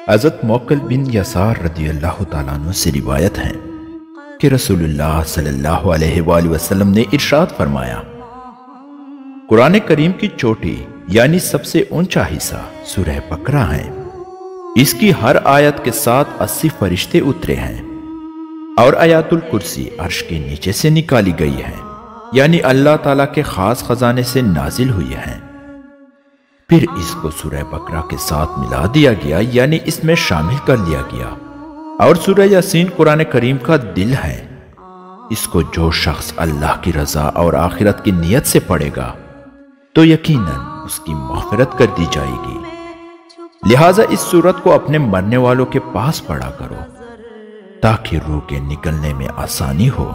حضرت موکل بن یسار رضی اللہ تعالیٰ عنہ سے روایت ہے کہ رسول اللہ صلی اللہ علیہ وآلہ وسلم نے ارشاد فرمایا، قرآن کریم کی چوٹی یعنی سب سے اونچا حصہ سورہ بقرہ ہے۔ اس کی ہر آیت کے ساتھ 80 فرشتے اترے ہیں، اور آیات الکرسی عرش کے نیچے سے نکالی گئی ہے، یعنی اللہ تعالیٰ کے خاص خزانے سے نازل ہوئی ہیں۔ پھر اس کو سورہ بقرہ کے ساتھ ملا دیا گیا، یعنی اس میں شامل کر لیا گیا، اور سورہ یاسین قرآن کریم کا دل ہے۔ اس کو جو شخص اللہ کی رضا اور آخرت کی نیت سے پڑھے گا تو یقیناً اس کی مغفرت کر دی جائے گی۔ لہٰذا اس سورت کو اپنے مرنے والوں کے پاس پڑھا کرو تاکہ روح کے نکلنے میں آسانی ہو۔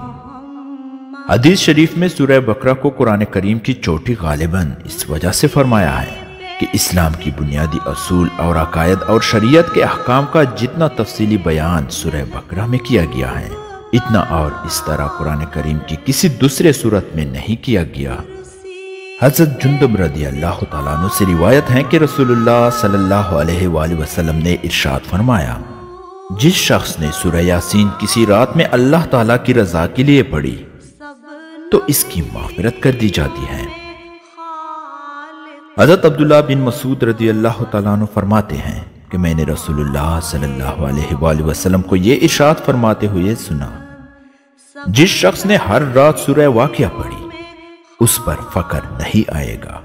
حدیث شریف میں سورہ بقرہ کو قرآن کریم کی چوٹی غالباً اس وجہ سے فرمایا ہے کہ اسلام کی بنیادی اصول اور عقائد اور شریعت کے احکام کا جتنا تفصیلی بیان سورہ بقرہ میں کیا گیا ہے، اتنا اور اس طرح قرآن کریم کی کسی دوسرے سورت میں نہیں کیا گیا۔ حضرت جندب رضی اللہ تعالیٰ عنہ سے روایت ہے کہ رسول اللہ صلی اللہ علیہ وآلہ وسلم نے ارشاد فرمایا، جس شخص نے سورہ یاسین کسی رات میں اللہ تعالیٰ کی رضا کے لیے پڑھی تو اس کی مغفرت کر دی جاتی ہے۔ حضرت عبداللہ بن مسعود رضی اللہ تعالیٰ عنہ فرماتے ہیں کہ میں نے رسول اللہ صلی اللہ علیہ وآلہ وسلم کو یہ ارشاد فرماتے ہوئے سنا، جس شخص نے ہر رات سورہ واقعہ پڑھی اس پر فقر نہیں آئے گا۔